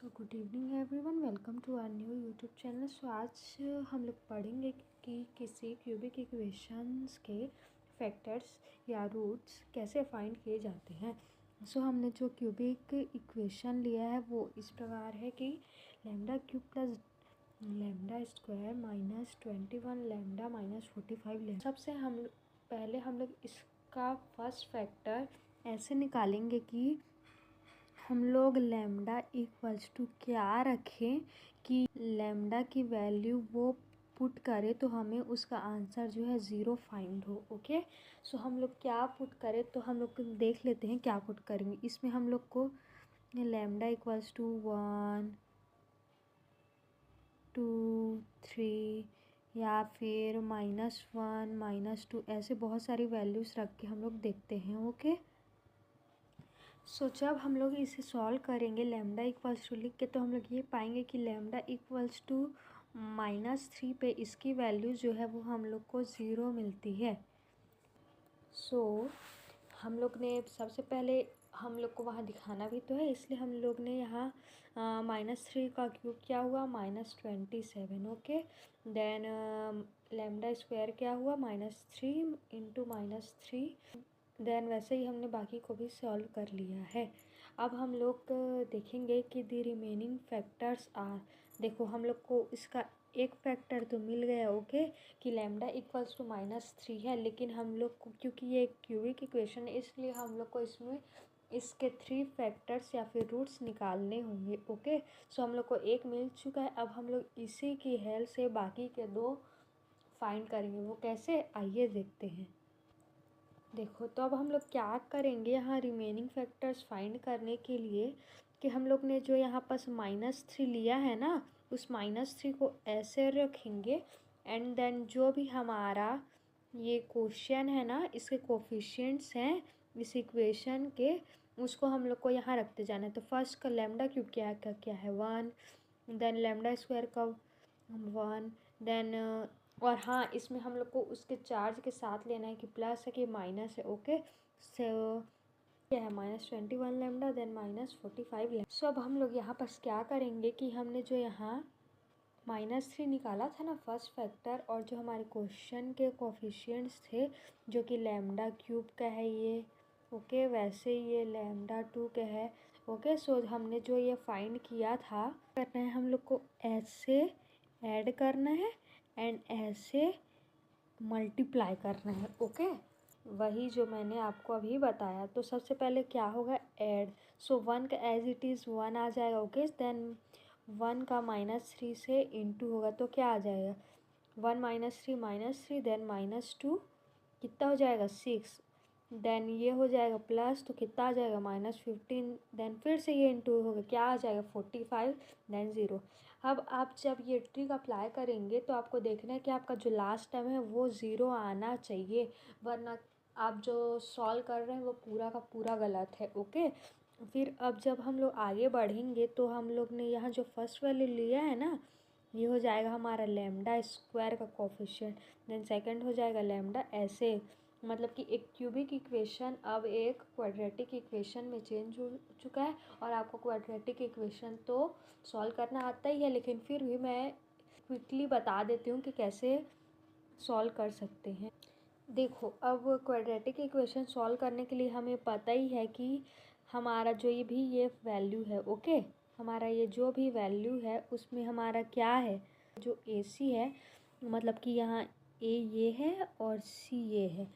So good evening everyone, welcome to our new YouTube channel. So आज हम लोग पढ़ेंगे कि किसी क्यूबिक इक्वेशंस के फैक्टर्स या रूट्स कैसे फाइंड किए जाते हैं। सो हमने जो क्यूबिक इक्वेशन लिया है वो इस प्रकार है कि lambda cube plus lambda square minus 21 lambda minus 45 lambda. सबसे पहले हम लोग इसका फर्स्ट फैक्टर ऐसे निकालेंगे कि हम लोग लैम्डा इक्वल्स टू क्या रखें कि लैम्डा की वैल्यू वो पुट करें तो हमें उसका आंसर जो है 0 फाइंड हो। ओके, सो हम लोग क्या पुट करें तो हम लोग देख लेते हैं क्या पुट करेंगे। इसमें हम लोग को लैम्डा इक्वल्स टू 1 2 3 या फिर -1 -2 ऐसे बहुत सारी वैल्यूज़ रख के हम लोग देखते हैं। ओके, सो जब हम लोग इसे सॉल्व करेंगे लैम्डा इक्वल्स टू लिख के तो हम लोग ये पाएंगे कि लैम्डा इक्वल्स टू -3 पे इसकी वैल्यू जो है वो हम लोग को 0 मिलती है। सो हम लोग ने सबसे पहले हम लोग को वहाँ दिखाना भी तो है, इसलिए हम लोग ने यहाँ -3 का क्यूब क्या हुआ -27। ओके, देन लैम्डा स्क्वायर क्या हुआ -3 इंटू -3। देन वैसे ही हमने बाकी को भी सॉल्व कर लिया है। अब हम लोग देखेंगे कि द रिमेनिंग फैक्टर्स आर। देखो हम लोग को इसका एक फैक्टर तो मिल गया। ओके, कि लैम्डा इक्वल्स टू -3 है, लेकिन हम लोग को क्योंकि ये क्यूबिक इक्वेशन है इसलिए हम लोग को इसमें इसके 3 फैक्टर्स या फिर रूट्स निकालने होंगे। ओके, सो हम लोग को एक मिल चुका है। अब हम लोग इसी की हेल्प से बाकी के 2 फाइंड करेंगे। वो कैसे, आइए देखते हैं। देखो तो अब हम लोग क्या करेंगे यहाँ रिमेनिंग फैक्टर्स फाइंड करने के लिए कि हम लोग ने जो यहाँ पास -3 लिया है ना, उस -3 को ऐसे रखेंगे एंड देन जो भी हमारा ये क्वेश्चन है ना, इसके कोफिशिएंट्स हैं इस इक्वेशन के, उसको हम लोग को यहाँ रखते जाना है। तो फर्स्ट का लैम्डा क्यूब क्या है 1, देन लैम्डा स्क्वायर का 1, देन और हाँ इसमें हम लोग को उसके चार्ज के साथ लेना है कि प्लस है कि माइनस है। ओके, सो क्या है -21 लैम्डा देन -45 लैम्डा। सो अब हम लोग यहाँ पर क्या करेंगे कि हमने जो यहाँ -3 निकाला था ना फर्स्ट फैक्टर, और जो हमारे क्वेश्चन के कोफिशिएंट्स थे जो कि लैम्डा क्यूब का है ये, ओके, वैसे ही ये लैम्डा 2 का है। ओके, सो हमने जो ये फाइंड किया था करना है हम लोग को ऐसे ऐड करना है एंड ऐसे मल्टीप्लाई करना है। ओके, वही जो मैंने आपको अभी बताया। तो सबसे पहले क्या होगा, ऐड। सो 1 का एज इट इज़ 1 आ जाएगा। ओके, देन 1 का -3 से इंटू होगा तो क्या आ जाएगा 1 -3 देन -2 कितना हो जाएगा 6, देन ये हो जाएगा प्लस तो कितना आ जाएगा -15, देन फिर से ये इंटू होगा क्या आ जाएगा 45 देन 0। अब आप जब ये ट्रिक अप्लाई करेंगे तो आपको देखना है कि आपका जो लास्ट टाइम है वो 0 आना चाहिए, वरना आप जो सॉल्व कर रहे हैं वो पूरा का पूरा गलत है। ओके, फिर अब जब हम लोग आगे बढ़ेंगे तो हम लोग ने यहाँ जो फर्स्ट वैल्यू लिया है ना, ये हो जाएगा हमारा लैम्डा स्क्वायर का कोफिशिएंट, देन सेकंड हो जाएगा लैम्डा, ऐसे मतलब कि एक क्यूबिक इक्वेशन अब एक क्वाड्रेटिक इक्वेशन में चेंज हो चुका है। और आपको क्वाड्रेटिक इक्वेशन तो सॉल्व करना आता ही है, लेकिन फिर भी मैं क्विकली बता देती हूँ कि कैसे सॉल्व कर सकते हैं। देखो अब क्वाड्रेटिक इक्वेशन सॉल्व करने के लिए हमें पता ही है कि हमारा जो ये वैल्यू है, ओके, हमारा ये जो भी वैल्यू है उसमें हमारा क्या है, जो AC है, मतलब कि यहाँ A ये है और C ये है,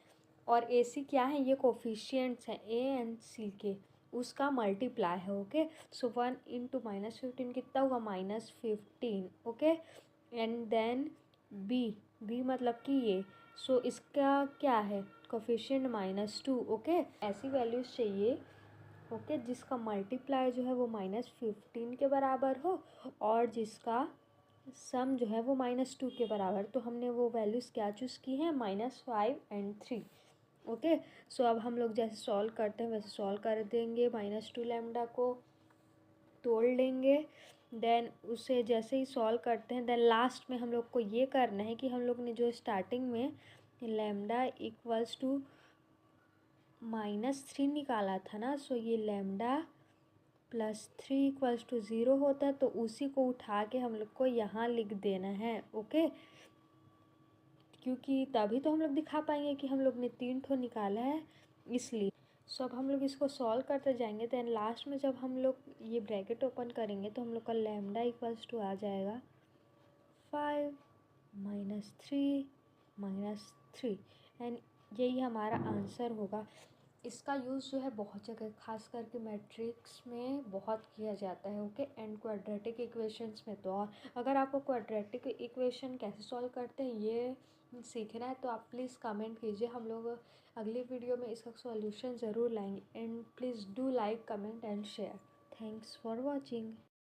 और AC क्या है, ये कोफिशिएंट्स हैं A एंड C के, उसका मल्टीप्लाई है। ओके, सो 1 इंटू -15 कितना हुआ -15। ओके, एंड देन B मतलब कि ये, सो इसका क्या है कोफिशिएंट -2। ओके, ऐसी वैल्यूज़ चाहिए ओके जिसका मल्टीप्लाई जो है वो -15 के बराबर हो और जिसका सम जो है वो -2 के बराबर। तो हमने वो वैल्यूज़ क्या चूज़ की हैं -5 एंड 3। ओके, सो अब हम लोग जैसे सॉल्व करते हैं वैसे सॉल्व कर देंगे। -2 लैम्डा को तोड़ लेंगे, देन उसे जैसे ही सॉल्व करते हैं देन लास्ट में हम लोग को ये करना है कि हम लोग ने जो स्टार्टिंग में लैम्डा इक्वल्स टू -3 निकाला था ना, सो ये लैम्डा प्लस 3 इक्वल्स टू 0 होता है, तो उसी को उठा के हम लोग को यहाँ लिख देना है। ओके, क्योंकि तभी तो हम लोग दिखा पाएंगे कि हम लोग ने 3 ठो निकाला है, इसलिए। सो अब हम लोग इसको सॉल्व करते जाएंगे। देन लास्ट में जब हम लोग ये ब्रैकेट ओपन करेंगे तो हम लोग का लैम्डा इक्वल्स टू आ जाएगा 5 -3 एंड यही हमारा आंसर होगा। इसका यूज़ जो है बहुत जगह, खास करके मैट्रिक्स में बहुत किया जाता है। ओके, एंड क्वाड्रेटिक इक्वेशंस में तो। और अगर आपको क्वाड्रेटिक इक्वेशन कैसे सॉल्व करते हैं ये सीखना है तो आप प्लीज़ कमेंट कीजिए, हम लोग अगली वीडियो में इसका सॉल्यूशन ज़रूर लाएंगे। And please do like, comment and share. Thanks for watching.